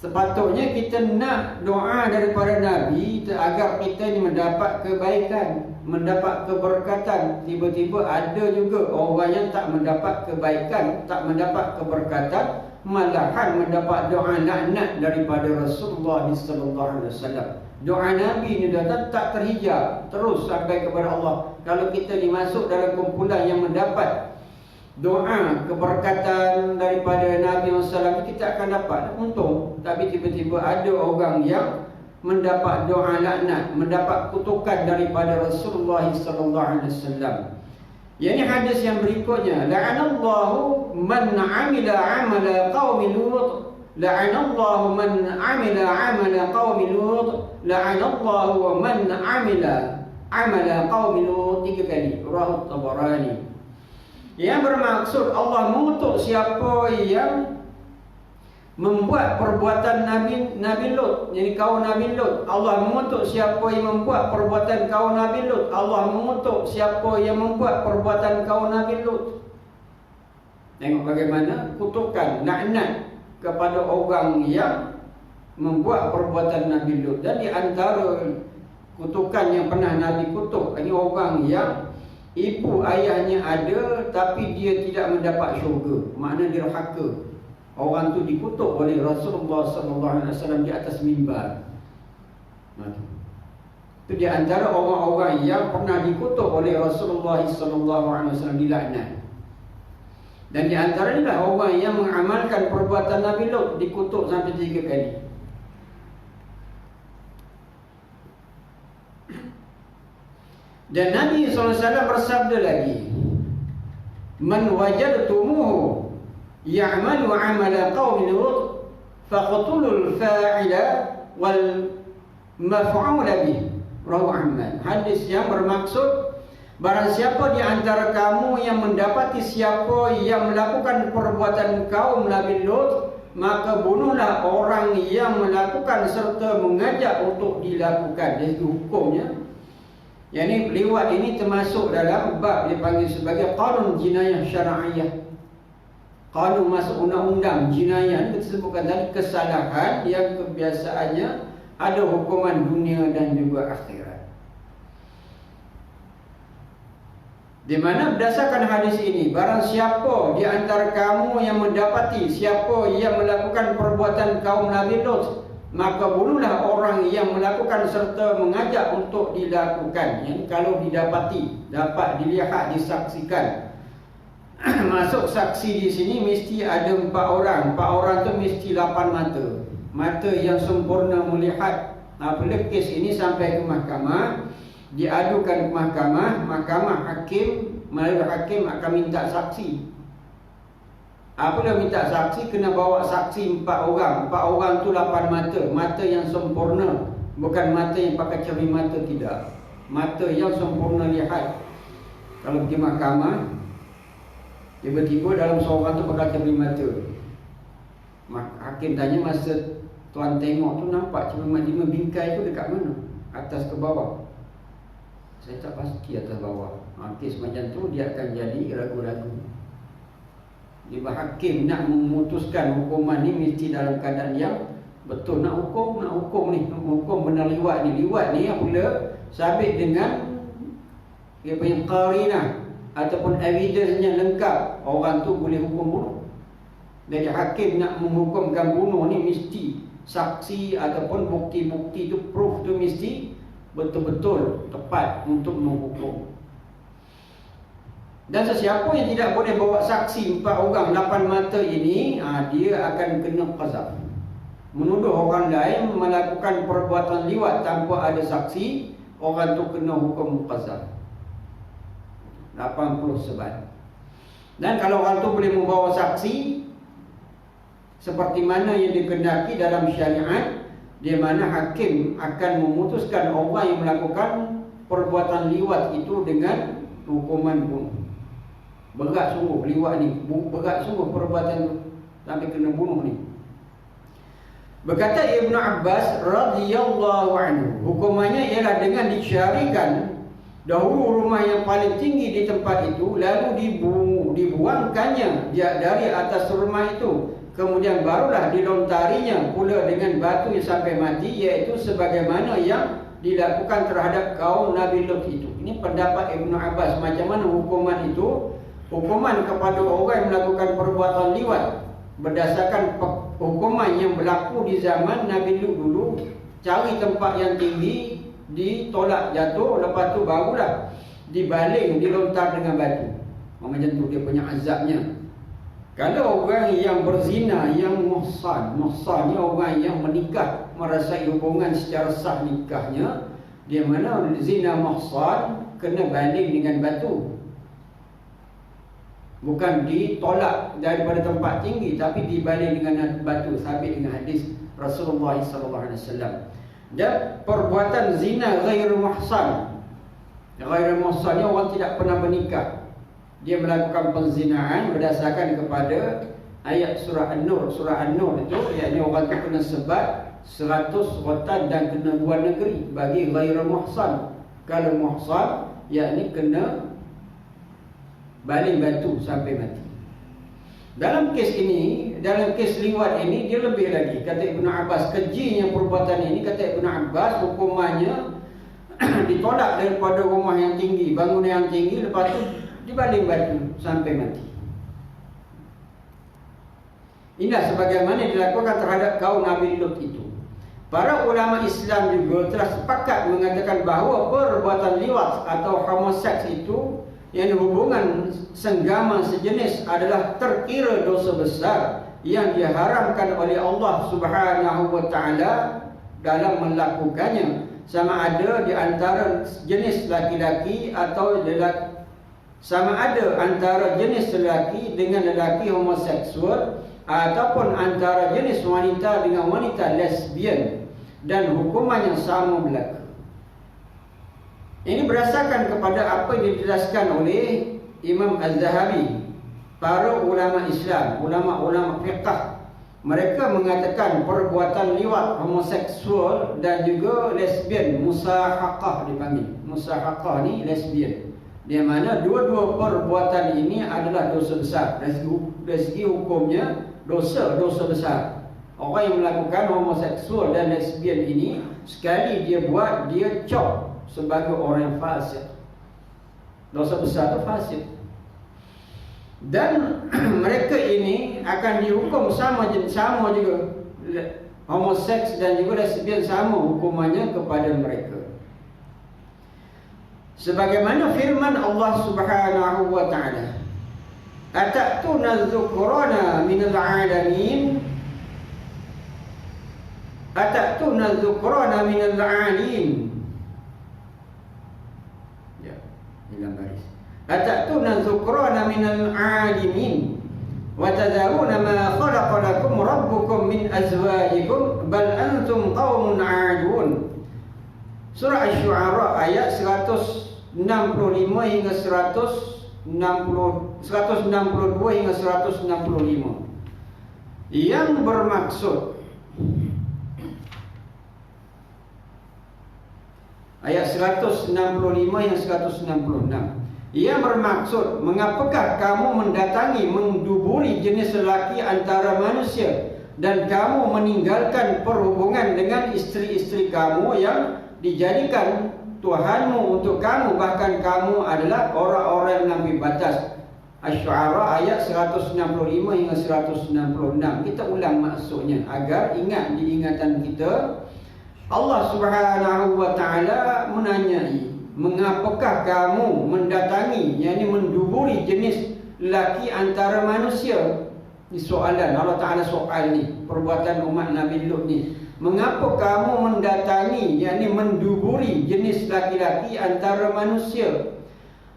Sepatutnya kita nak doa daripada Nabi agar kita ini mendapat kebaikan, mendapat keberkatan. Tiba-tiba ada juga orang yang tak mendapat kebaikan, tak mendapat keberkatan, malahan mendapat doa laknat daripada Rasulullah SAW. Doa Nabi ni datang tak terhijab, terus sampai kepada Allah. Kalau kita dimasuk dalam kumpulan yang mendapat doa keberkatan daripada Nabi SAW, kita akan dapat untung. Tapi tiba-tiba ada orang yang mendapat doa laknat, mendapat kutukan daripada Rasulullah SAW. Yang ini hadis yang berikutnya, la'anallahu man 'amila 'amala qaumi Lut, la'anallahu man 'amila 'amala qaumi Lut, la'anallahu man 'amila 'amala qaumi Lut. 3 kali, Rawahu Tabarani. Yang bermaksud Allah mengutuk siapa yang membuat perbuatan Nabi Lut, jadi kaum Nabi Lut. Allah mengutuk siapa yang membuat perbuatan kaum Nabi Lut. Allah mengutuk siapa yang membuat perbuatan kaum Nabi Lut. Tengok bagaimana kutukan, laknat kepada orang yang membuat perbuatan Nabi Lut. Dan di antara Kutukan yang pernah Nabi kutuk, ini orang yang ibu ayahnya ada tapi dia tidak mendapat syurga, makna dia derhaka. Orang tu dikutuk oleh Rasulullah SAW di atas mimbar. Itu di antara orang-orang yang pernah dikutuk oleh Rasulullah SAW, dilaknat. Dan di antara inilah orang yang mengamalkan perbuatan Nabi Lut, dikutuk sampai 3 kali. Dan Nabi SAW bersabda lagi, "Man wajadtumuhu ya'malu 'amala qaumi Lut faqtulul fa'ila wal maf'ula bih." Rawahu Ahmad. Hadis yang bermaksud, barang siapa di antara kamu yang mendapati siapa yang melakukan perbuatan kaum Nabi Lut, maka bunuhlah orang yang melakukan serta mengajak untuk dilakukan. Jadi hukumnya, yang ini liwat ini termasuk dalam bab dipanggil sebagai qanun jinayah syar'iyah. Qanun masuk undang-undang jinayah ini disebutkan tadi kesalahan yang kebiasaannya ada hukuman dunia dan juga akhirat. Di mana berdasarkan hadis ini, barang siapa di antara kamu yang mendapati siapa yang melakukan perbuatan kaum Nabi Lut, maka bunuhlah orang yang melakukan serta mengajak untuk dilakukan. Yang kalau didapati, dapat dilihat, disaksikan. Masuk saksi di sini mesti ada 4 orang. 4 orang tu mesti 8 mata. Mata yang sempurna melihat. Apabila kes ini sampai ke mahkamah, diadukan ke mahkamah, mahkamah hakim, melalui hakim akan minta saksi. Apabila minta saksi, kena bawa saksi 4 orang. 4 orang tu 8 mata. Mata yang sempurna, bukan mata yang pakai cermin mata, tidak. Mata yang sempurna lihat. Kalau pergi mahkamah, tiba-tiba dalam seorang tu pakai cermin mata. Hakim tanya, masa tuan tengok tu nampak cermin mata 5 bingkai tu dekat mana? Atas ke bawah? Saya tak pasti atas bawah. Kes macam tu dia akan jadi ragu-ragu. Jika hakim nak memutuskan hukuman ni mesti dalam keadaan yang betul. Nak hukum ni, hukum benar liwat ni. Liwat ni apabila sabit dengan dia punya qarinah ataupun evidence-nya lengkap, orang tu boleh hukum bunuh. Jadi hakim nak menghukumkan bunuh ni mesti saksi ataupun bukti-bukti tu, proof tu mesti betul-betul tepat untuk menghukum. Dan sesiapa yang tidak boleh bawa saksi 4 orang 8 mata ini, dia akan kena qazaf. Menuduh orang lain melakukan perbuatan liwat tanpa ada saksi, orang tu kena hukum qazaf 80 sebat. Dan kalau orang tu boleh membawa saksi seperti mana yang dikehendaki dalam syariat, di mana hakim akan memutuskan orang yang melakukan perbuatan liwat itu dengan hukuman bunuh. Berat sungguh liwat ni, berat sungguh perbuatan sampai kena bunuh ni. Berkata Ibnu Abbas radhiyallahu anhu, hukumannya ialah dengan disyarikan dahulu rumah yang paling tinggi di tempat itu, lalu dibuangkannya dari atas rumah itu, kemudian barulah dilontarinya pula dengan batu yang sampai mati, iaitu sebagaimana yang dilakukan terhadap kaum Nabi Lut itu. Ini pendapat Ibnu Abbas. Macam mana hukuman itu? Hukuman kepada orang yang melakukan perbuatan liwat berdasarkan hukuman yang berlaku di zaman Nabi Lut dulu, cari tempat yang tinggi, ditolak jatuh, lepas tu barulah dibaling, dilontar dengan batu. Macam tu dia punya azabnya. Kalau orang yang berzina, yang muhsan ni orang yang menikah, merasai hubungan secara sah nikahnya, dia mana zina muhsan, kena baling dengan batu. Bukan ditolak daripada tempat tinggi, tapi dibaling dengan batu, sabit dengan hadis Rasulullah SAW. Dan perbuatan zina ghairu muhsan, ghairu muhsan ni orang tidak pernah bernikah, dia melakukan penzinaan berdasarkan kepada ayat surah An-Nur. Surah An-Nur itu, iaitu orang tu kena sebat 100 rotan dan kena luar negeri bagi ghairu muhsan. Kalau muhsan, iaitu kena baling batu sampai mati. Dalam kes ini, dalam kes liwat ini, dia lebih lagi. Kata Ibnu Abbas, kejinya perbuatan ini, kata Ibnu Abbas, hukumannya ditolak daripada rumah yang tinggi, bangunan yang tinggi, lepas tu dibaling batu sampai mati. Inilah sebagaimana dilakukan terhadap kaum Nabi Lut itu. Para ulama Islam juga telah sepakat mengatakan bahawa perbuatan liwat atau homoseks itu, yang hubungan senggama sejenis, adalah terkira dosa besar yang diharamkan oleh Allah Subhanahu wa taala dalam melakukannya, sama ada di antara jenis laki-laki atau sama ada antara jenis lelaki dengan lelaki homoseksual, ataupun antara jenis wanita dengan wanita lesbian, dan hukuman yang sama berlaku. Ini berdasarkan kepada apa yang dijelaskan oleh Imam Az-Zahabi. Para ulama Islam, ulama-ulama fiqh, mereka mengatakan perbuatan liwat, homoseksual dan juga lesbian, musahaqah dipanggil. Musahaqah ni lesbian, di mana dua-dua perbuatan ini adalah dosa besar. Dari segi hukumnya dosa besar. Orang yang melakukan homoseksual dan lesbian ini, sekali dia buat, dia cop sebagai orang yang fasik. Dosa besar itu fasik. Dan mereka ini akan dihukum sama juga. Homoseks dan juga lesbian sama hukumannya kepada mereka. Sebagaimana firman Allah Subhanahu wa taala, "Atatuna dzukrana minal 'alamin." Atatuna dzukrana minal 'alamin. Ya, hilang garis. Atatuna dzukrana minal 'alamin wa tadharuna ma khalaqa lakum rabbukum min azwajikum bal antum qaumun 'adun. Surah Asy-Syu'ara ayat 165 hingga 162 hingga 165, yang bermaksud ayat 165 hingga 166, yang bermaksud, mengapakah kamu mendatangi, menduburi jenis lelaki antara manusia, dan kamu meninggalkan perhubungan dengan isteri-isteri kamu yang dijadikan Tuhanmu untuk kamu, bahkan kamu adalah orang-orang yang melampaui batas. Asy-Syu'ara ayat 165 hingga 166. Kita ulang maksudnya agar ingat di ingatan kita. Allah Subhanahu wa taala menanyai, mengapakah kamu mendatangi, yakni menduburi jenis lelaki antara manusia? Ini soalan Allah Taala, soal ni perbuatan umat Nabi Lut ni. Mengapa kamu mendatangi, yakni menduburi jenis laki-laki antara manusia,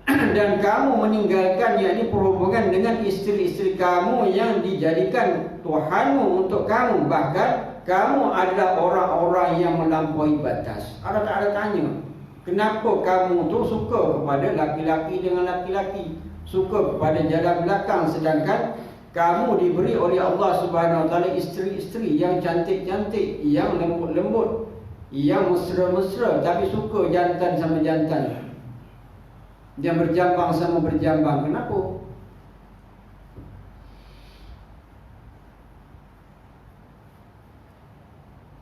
dan kamu meninggalkan, yakni perhubungan dengan isteri-isteri kamu yang dijadikan Tuhanmu untuk kamu, bahkan kamu adalah orang-orang yang melampaui batas. Allah Ta'ala tanya, kenapa kamu tu suka kepada laki-laki dengan laki-laki, suka kepada jalan belakang, sedangkan kamu diberi oleh Allah Subhanahu Wa Taala isteri-isteri yang cantik-cantik, yang lembut-lembut, yang mesra-mesra, tapi suka jantan sama jantan, yang berjambang sama berjambang. Kenapa?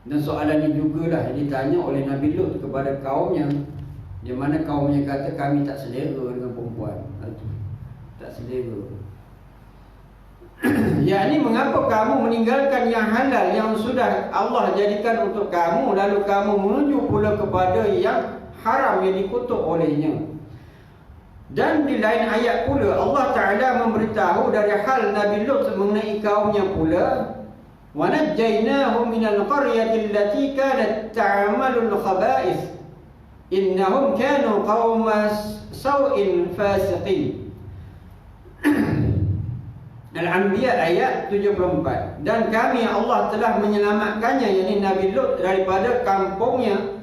Dan soalan ini jugalah yang ditanya oleh Nabi Lut kepada kaumnya, di mana kaumnya kata kami tak selera dengan perempuan. Tak selera. Yakni mengapa kamu meninggalkan yang halal yang sudah Allah jadikan untuk kamu, lalu kamu menuju pula kepada yang haram yang dikutuk olehnya. Dan di lain ayat pula Allah Ta'ala memberitahu dari hal Nabi Lut mengenai kaumnya pula, wa najjaynahum minal qaryati allati kanat ta'malul khaba'ith innahum kanu qauma saw'in fasiqin. Al-Anbiya ayat 74. Dan kami Allah telah menyelamatkannya, yakni Nabi Lut, daripada kampungnya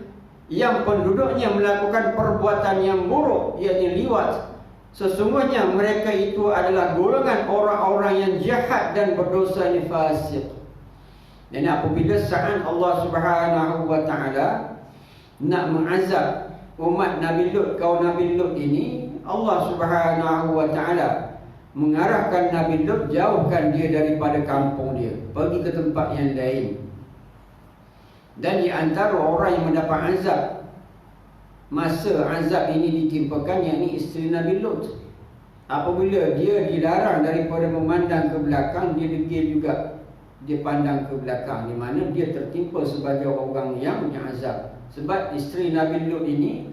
yang penduduknya melakukan perbuatan yang buruk, yakni liwat. Sesungguhnya mereka itu adalah golongan orang-orang yang jahat dan berdosa, ini fasik. Dan apabila saat Allah Subhanahu Wa Taala nak mengazab umat Nabi Lut, kaum Nabi Lut ini, Allah Subhanahu Wa Taala mengarahkan Nabi Lut, jauhkan dia daripada kampung dia, pergi ke tempat yang lain. Dan di antara orang yang mendapat azab masa azab ini ditimpakan, yakni isteri Nabi Lut. Apabila dia dilarang daripada memandang ke belakang, dia degil juga, dia pandang ke belakang, di mana dia tertimpa sebagai orang yang punya azab. Sebab isteri Nabi Lut ini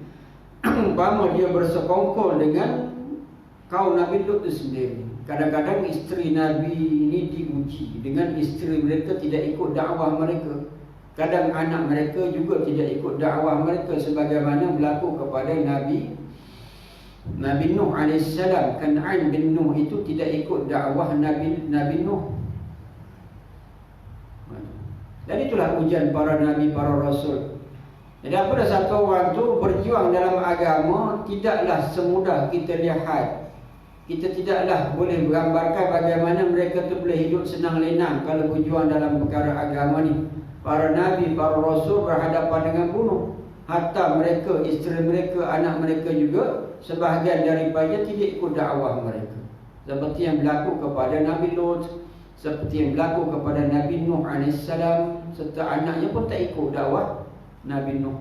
umpama dia bersekongkol dengan kaum Nabi Lut itu sendiri. Kadang-kadang isteri Nabi ini diuji dengan isteri mereka tidak ikut dakwah mereka. Kadang anak mereka juga tidak ikut dakwah mereka, sebagaimana berlaku kepada Nabi Nuh AS. Kan'an bin Nuh itu tidak ikut dakwah Nabi Nuh. Dan itulah ujian para Nabi, para Rasul. Jadi apabila satu orang tu berjuang dalam agama, tidaklah semudah kita lihat. Kita tidaklah boleh menggambarkan bagaimana mereka tu boleh hidup senang lenang kalau berjuang dalam perkara agama ni. Para Nabi, para Rasul berhadapan dengan bunuh. Hatta mereka, isteri mereka, anak mereka juga, sebahagian daripada tidak ikut dakwah mereka. Seperti yang berlaku kepada Nabi Lut, seperti yang berlaku kepada Nabi Nuh AS, serta anaknya pun tak ikut dakwah Nabi Nuh.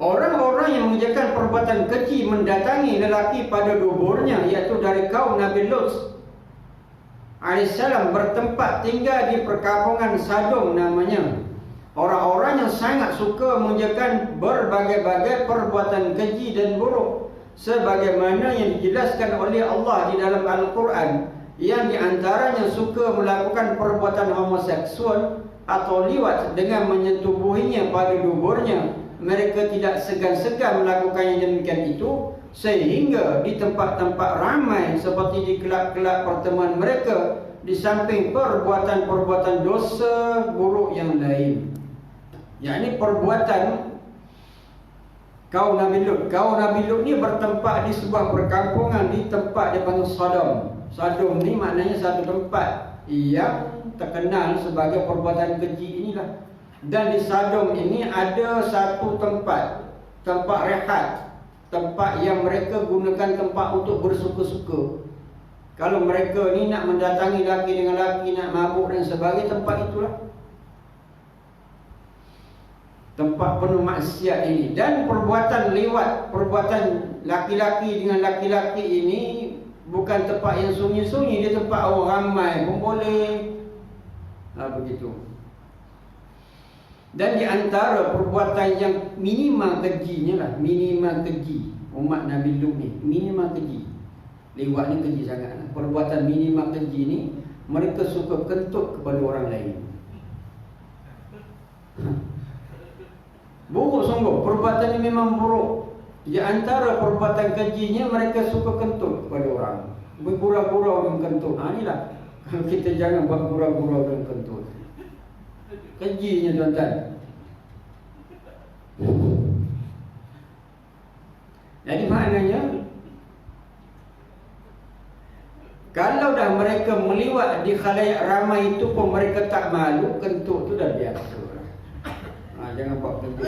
Orang-orang yang mengerjakan perbuatan keji mendatangi lelaki pada duburnya, iaitu dari kaum Nabi Lut AS, bertempat tinggal di perkampungan Sadum namanya. Orang-orang yang sangat suka mengerjakan berbagai-bagai perbuatan keji dan buruk, sebagaimana yang dijelaskan oleh Allah di dalam Al-Quran, yang diantaranya suka melakukan perbuatan homoseksual atau liwat dengan menyetubuhinya pada duburnya. Mereka tidak segan-segan melakukan yang demikian itu, sehingga di tempat-tempat ramai seperti di kelab-kelab pertemuan mereka, di samping perbuatan-perbuatan dosa buruk yang lain. Yakni perbuatan kaum Nabi Lut. Kaum Nabi Lut ni bertempat di sebuah perkampungan di tempat dia panggil Sodom. Sodom ni maknanya satu tempat yang terkenal sebagai perbuatan keji inilah. Dan di Sodom ini ada satu tempat rehat, tempat yang mereka gunakan tempat untuk bersuka-suka. Kalau mereka ni nak mendatangi laki dengan laki, nak mabuk dan sebagainya, tempat itulah tempat penuh maksiat ini. Dan perbuatan liwat, perbuatan laki-laki dengan laki-laki ini bukan tempat yang sunyi-sunyi, dia tempat orang ramai pun boleh. Begitu. Dan di antara perbuatan yang minimal kejinya lah, minimal keji umat Nabi Lut ni, minimal keji. Liwat ni keji sangat lah. Perbuatan minimal keji ni, mereka suka kentut kepada orang lain. Buruk sungguh, perbuatan ni memang buruk. Di antara perbuatan kejinya, mereka suka kentut kepada orang, bergurau-gurau dengan kentut. Inilah, kalau kita jangan buat gurau-gurau dengan kentut. Kejinya tuan-tuan. Jadi maknanya, kalau dah mereka meliwat di khalayak ramai itu pun mereka tak malu, kentut tu dah biasa lah. Jangan buat kentut.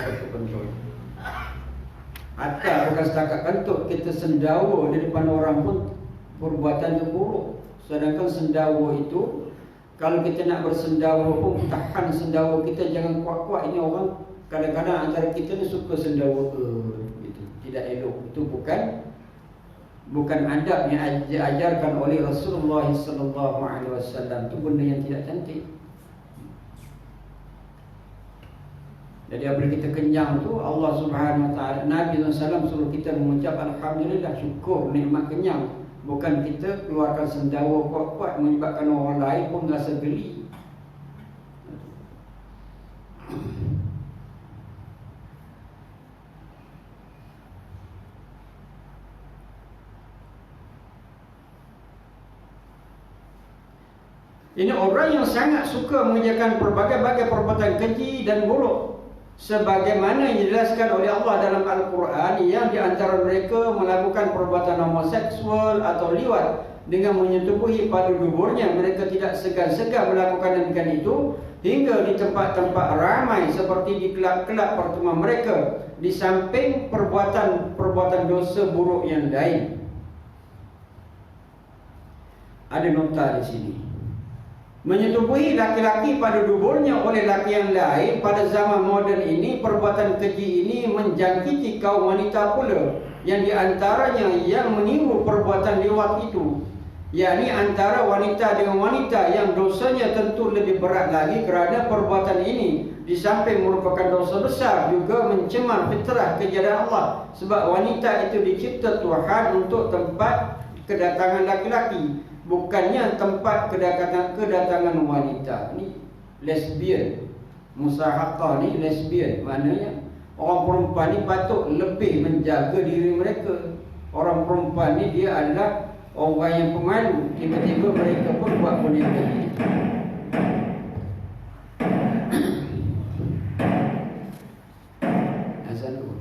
Hatta bukan setakat kentut, kita sendawa di depan orang pun perbuatan tu buruk. Sedangkan sendawa itu, kalau kita nak bersendawa pun, tahan sendawa kita, jangan kuat-kuat. Ini orang kadang-kadang antara kita ni suka sendawa gitu. Tidak elok. Itu bukan adab yang diajarkan oleh Rasulullah SAW. Itu benda yang tidak cantik. Jadi apabila kita kenyang tu, Allah Subhanahu Wa Taala, Nabi SAW suruh kita mengucap alhamdulillah, syukur nikmat kenyang. Bukan kita keluarkan sendawa kuat-kuat menyebabkan orang lain pun rasa geli. Ini orang yang sangat suka mengerjakan berbagai-bagai perbuatan keji dan buruk, sebagaimana yang dijelaskan oleh Allah dalam Al-Quran, yang di antara mereka melakukan perbuatan homoseksual atau liwat dengan menyetubuhi pada duburnya. Mereka tidak segan-segan melakukan demikian itu, hingga di tempat-tempat ramai seperti di kelab-kelab pertemuan mereka, di samping perbuatan dosa buruk yang lain. Ada nota di sini. Menyetubuhi laki-laki pada duburnya oleh laki yang lain pada zaman moden ini, perbuatan keji ini menjangkiti kaum wanita pula, yang diantaranya yang meniru perbuatan liwat itu, yakni antara wanita dengan wanita, yang dosanya tentu lebih berat lagi kerana perbuatan ini di samping merupakan dosa besar juga mencemar fitrah kejaran Allah, sebab wanita itu dicipta Tuhan untuk tempat kedatangan laki-laki, bukannya tempat kedatangan wanita. Ni lesbian, musahaqah ni lesbian. Maknanya orang perempuan ni patut lebih menjaga diri mereka. Orang perempuan ni dia adalah orang yang pemalu. Tiba-tiba mereka pun buat benda ini. Azan dulu.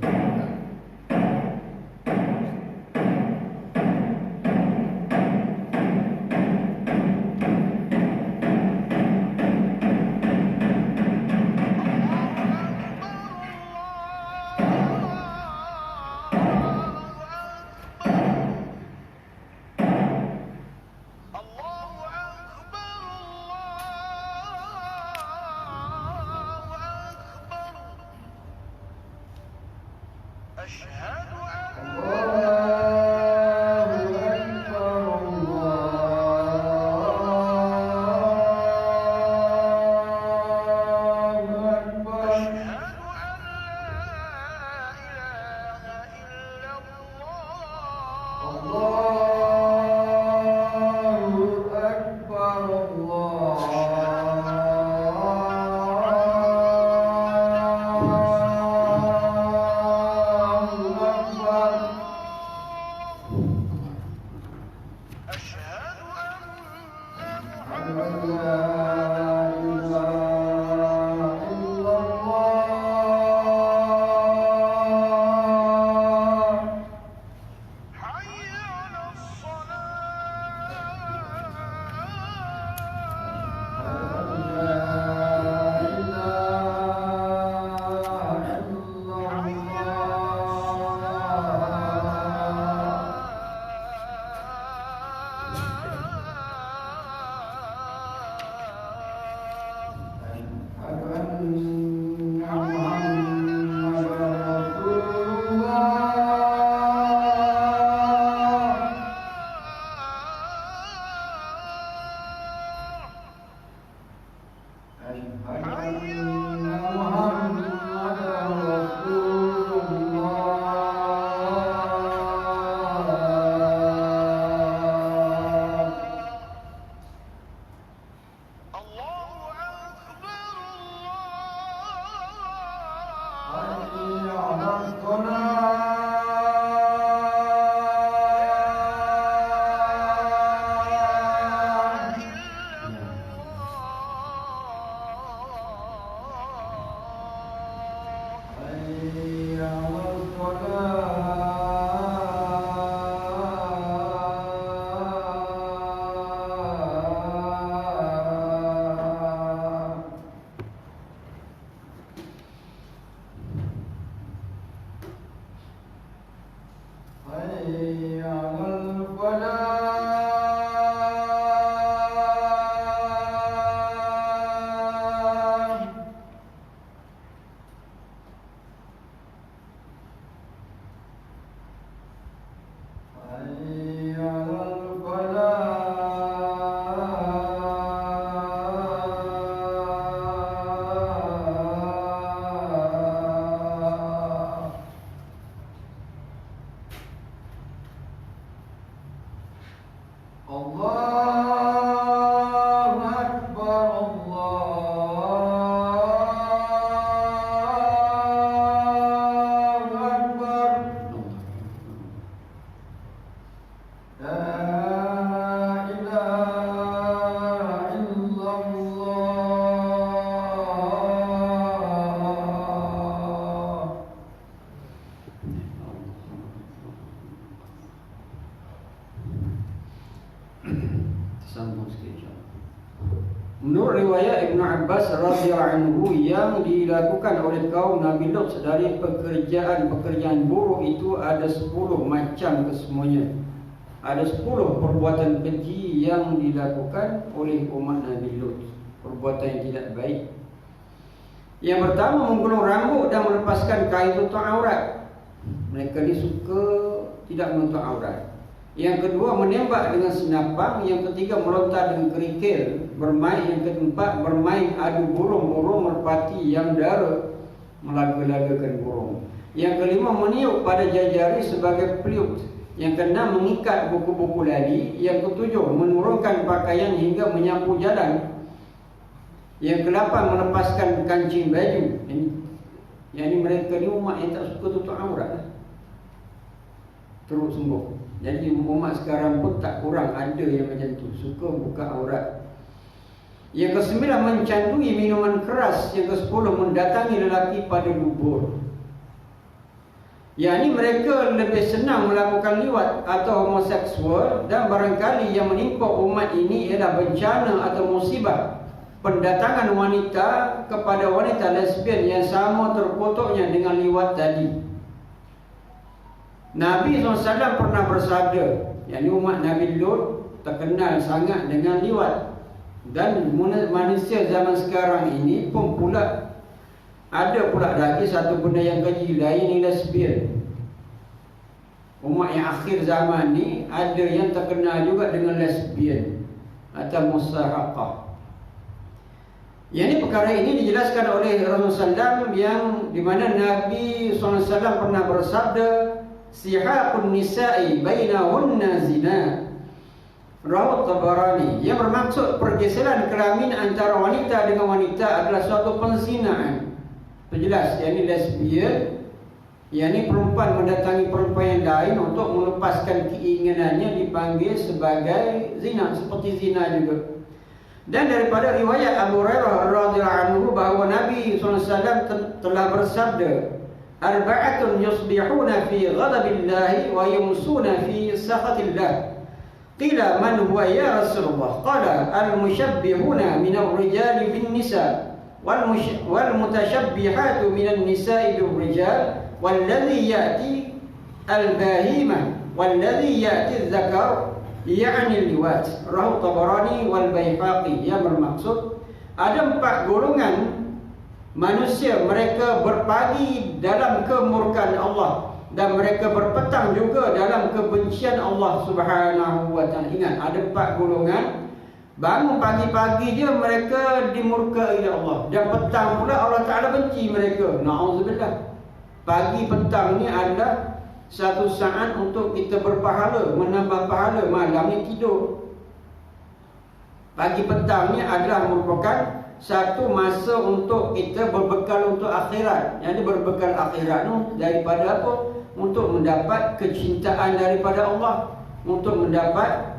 Menurut riwayat Ibn Abbas radhiyallahu anhu, yang dilakukan oleh kaum Nabi Lut dari pekerjaan buruk itu ada 10 macam kesemuanya. Ada 10 perbuatan keji yang dilakukan oleh umat Nabi Lut, perbuatan yang tidak baik. Yang pertama, menggulung rambut dan melepaskan kain tutup aurat. Mereka ni suka tidak menutup aurat. Yang kedua, menembak dengan senapang. Yang ketiga, melontar dengan kerikil, bermain. Yang keempat, bermain adu burung-burung merpati yang dara, melaga-lagakan burung. Yang kelima, meniup pada jari sebagai peliut. Yang keenam, mengikat buku-buku lali. Yang ketujuh, menurunkan pakaian hingga menyapu jalan. Yang kedelapan, melepaskan kancing baju. Yang ini mereka ni umat yang tak suka tutup aurat. Terus sembuh. Jadi umat sekarang pun tak kurang ada yang macam tu, suka buka aurat. Yang kesembilan, mencandui minuman keras. Yang kesepuluh, mendatangi lelaki pada dubur. Yang ini mereka lebih senang melakukan liwat atau homoseksual. Dan barangkali yang menimpa umat ini ialah bencana atau musibah pendatangan wanita kepada wanita lesbian yang sama terkutuknya dengan liwat tadi. Nabi SAW pernah bersabda, yakni umat Nabi Lut terkenal sangat dengan liwat. Dan manusia zaman sekarang ini pun pula ada pula lagi satu benda yang keji lain, ni lesbian. Umat yang akhir zaman ni ada yang terkenal juga dengan lesbian atau musahaqah. Yang ini, perkara ini dijelaskan oleh Rasulullah SAW, yang di mana Nabi SAW pernah bersabda, sihaqun nisa'i bainahunna zina. Rawahu Tabarani. Yang bermaksud pergeseran kelamin antara wanita dengan wanita adalah suatu penzinaan. Perjelas, yang ini lesbian, yang ini perempuan mendatangi perempuan yang lain untuk melepaskan keinginannya, dipanggil sebagai zina, seperti zina juga. Dan daripada riwayat Abu Hurairah radhiyallahu anhu bahawa Nabi SAW telah bersabda, arba'atun yusbihuna fi ghadabillahi wa yumsuna fi sakhatillah. Qila man huwa ya Rasulullah? Qala al-musyabbihuna min ar-rijali bin nisa wal mutasyabbihatu min an-nisa'i bil rijal walladhi ya'ti al-bahimah walladhi ya'ti adh-dhakar ya'ni liwat. Rawahu Tabarani wal Baihaqi. Yang bermaksud ada 4 golongan manusia, mereka berpagi dalam kemurkaan Allah dan mereka berpetang juga dalam kebencian Allah Subhanahu wa taala. Ingat, ada 4 golongan. Bangun pagi-pagi je mereka dimurkai oleh Allah, dan petang pula Allah Taala benci mereka. Na'udzubillah. Pagi petang ni adalah satu saat untuk kita berpahala, menambah pahala. Malam ni tidur. Pagi petang ni adalah merupakan satu masa untuk kita berbekal untuk akhirat. Yang berbekal akhirat tu daripada apa? Untuk mendapat kecintaan daripada Allah, untuk mendapat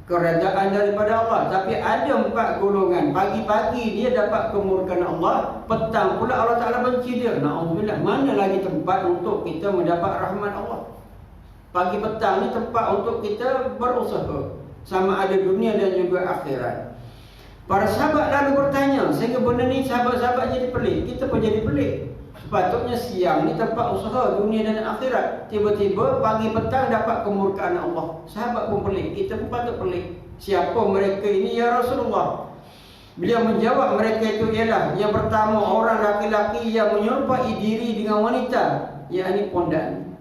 keredaan daripada Allah. Tapi ada 4 golongan. Pagi-pagi dia dapat kemurkaan Allah, petang pula Allah Ta'ala benci dia. Na'udzubillah. Mana lagi tempat untuk kita mendapat rahmat Allah? Pagi petang ni tempat untuk kita berusaha, sama ada dunia dan juga akhirat. Para sahabat lalu bertanya, sehingga benda ni sahabat-sahabat jadi pelik. Kita pun jadi pelik. Sepatutnya siang ni tempat usaha dunia dan akhirat. Tiba-tiba pagi petang dapat kemurkaan Allah. Sahabat pun pelik, kita pun patut pelik. Siapa mereka ini ya Rasulullah? Beliau menjawab, mereka itu ialah yang pertama, orang laki-laki yang menyerupai diri dengan wanita, yakni pondan.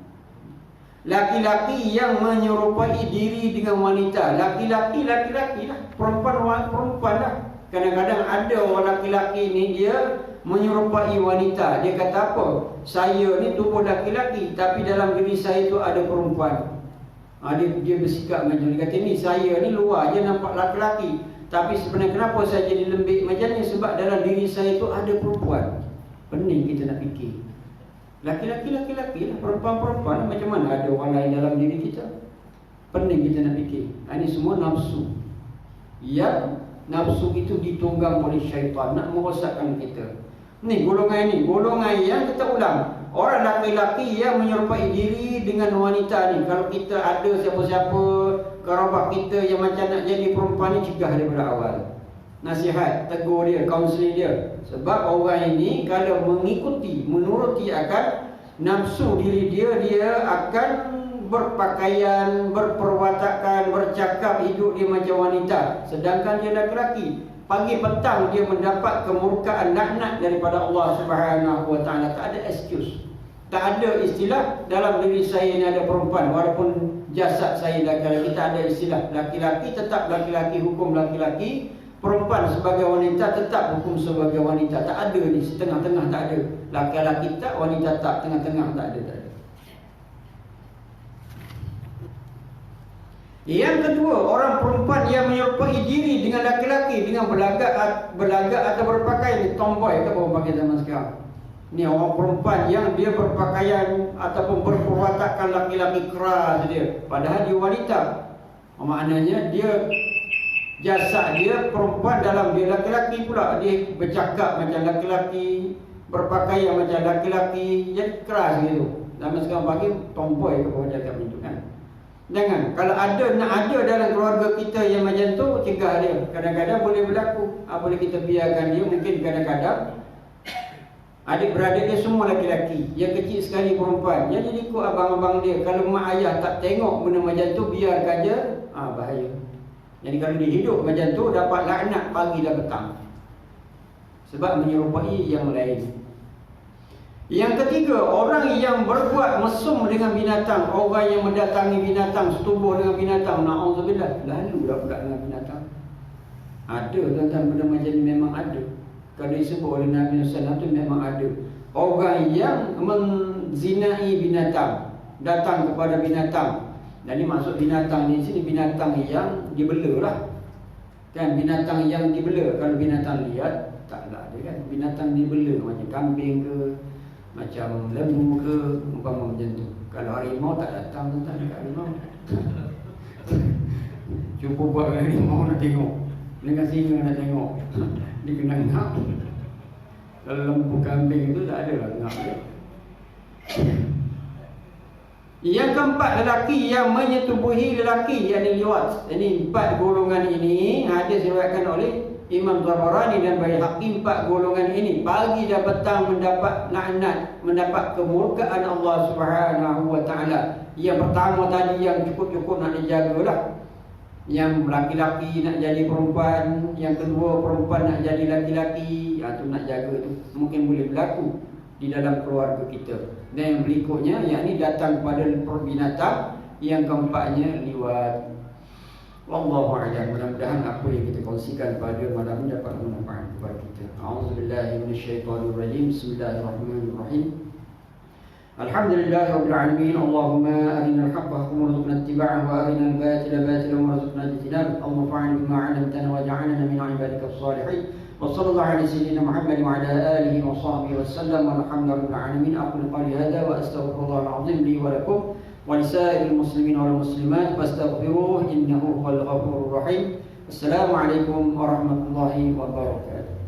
Laki-laki yang menyerupai diri dengan wanita. Laki-laki lah, perempuan lah. Kadang-kadang ada orang laki-laki ni dia menyerupai wanita. Dia kata apa? Saya ni tubuh laki-laki, tapi dalam diri saya tu ada perempuan. Dia bersikap macam dia kata, ni saya ni luar je nampak laki-laki, tapi sebenarnya kenapa saya jadi lembik macam ni? Sebab dalam diri saya tu ada perempuan. Pening kita nak fikir. Laki-laki lah, perempuan-perempuan, macam mana ada orang lain dalam diri kita? Pening kita nak fikir. Ini semua nafsu. Yang nafsu itu ditunggang oleh syaitan, nak merosakkan kita. Ni golongan yang kita ulang. Orang laki-laki yang menyerupai diri dengan wanita ni. Kalau kita ada siapa-siapa kerabat kita yang macam nak jadi perempuan ni, cegah daripada awal. Nasihat, tegur dia, kaunseling dia. Sebab orang ini kalau menuruti akan nafsu diri dia, dia akan berpakaian, berperwatakan, bercakap, hidup dia macam wanita. Sedangkan dia laki-laki. Pagi petang dia mendapat kemurkaan, laknat daripada Allah Subhanahu wa taala. Tak ada excuse. Tak ada istilah dalam diri saya ni ada perempuan, walaupun jasad saya laki-laki. Tak ada istilah laki-laki tetap laki-laki, hukum laki-laki. Perempuan sebagai wanita tetap hukum sebagai wanita. Tak ada ni, setengah-tengah tak ada. Laki-laki tak, wanita tak, tengah-tengah tak ada, tak ada. Yang kedua, orang perempuan yang menyerupai diri dengan laki-laki dengan berlagak atau berpakaian, tomboy ke orang panggil zaman sekarang. Ni orang perempuan yang dia berpakaian ataupun berperwatakan laki-laki keras dia, padahal dia wanita. Maknanya dia jasad dia perempuan, dalam dia laki-laki pula. Dia bercakap macam laki-laki, berpakaian macam laki-laki, jadi keras gitu. Zaman sekarang bagi tomboy ke orang cakap macam tu kan. Jangan. Kalau ada, nak ada dalam keluarga kita yang macam tu, cegah dia. Kadang-kadang boleh berlaku. Boleh kita biarkan dia. Mungkin kadang-kadang adik-beradik dia semua laki-laki, yang kecil sekali perempuan. Jadi ikut abang-abang dia. Kalau mak ayah tak tengok benda macam tu, biarkan je, bahaya. Jadi kalau dia hidup macam tu, dapat laknat pagi dan petang, sebab menyerupai yang lain. Yang ketiga, orang yang berbuat mesum dengan binatang. Orang yang mendatangi binatang, setubuh dengan binatang. Na'udzubillah, lalu budak-budak dengan binatang. Ada tuan-tuan, benda macam ni memang ada. Kalau disebut oleh Nabi SAW itu memang ada. Orang yang menzinai binatang, datang kepada binatang. Dan ini maksud binatang di sini binatang yang dibela lah. Kan, binatang yang dibela. Kalau binatang liar, taklah ada kan. Binatang dibela macam kambing ke, macam lembu ke, umpama macam tu. Kalau harimau tak datang tentang dekat harimau. Cuba buat harimau nak tengok, dengan singa nak tengok. Dia kena ngap. Kalau lembu kambing itu tak ada lah ngap dia. Yang keempat, lelaki yang menyetubuhi lelaki, yakni liwat. Ini 4 golongan ini hadis diriwayatkan oleh Imam Tabarani dan Baihaqi. 4 golongan ini pagi dan petang mendapat laknat, mendapat kemurkaan Allah Subhanahu wa taala. Yang pertama tadi yang cukup-cukup nak dijagalah. Yang laki-laki nak jadi perempuan, yang kedua perempuan nak jadi laki-laki, tu nak jaga tu. Mungkin boleh berlaku di dalam keluarga kita. Dan yang berikutnya, yakni datang kepada binatang. Yang keempatnya liwat. Wallahu a'lam. Mudah-mudahan apa yang kita kongsikan pada malam ini dapat bermanfaat kepada kita. A'udzubillahi minasyaitonirrajim. Bismillahirrahmanirrahim. Alhamdulillahirabbil alamin. Allahumma arinal haqqa haqqan warzuqna ittiba'ahu wa arinal batila batilan warzuqna ijtinab. Allahumma fa'alna bima 'allamtana waj'alna min 'ibadikas salihin. Wa sallallahu ala sayyidina Muhammad wa ala alihi wa sahbihi wa sallam. Walhamdulillahil alamin. Aqulu qawli hadha wa astaghfirullahal azim li wa lakum wa lisa'iril muslimin wal muslimat fastaghfiruhu innahu huwal ghafurur rahim. Assalamualaikum warahmatullahi wabarakatuh.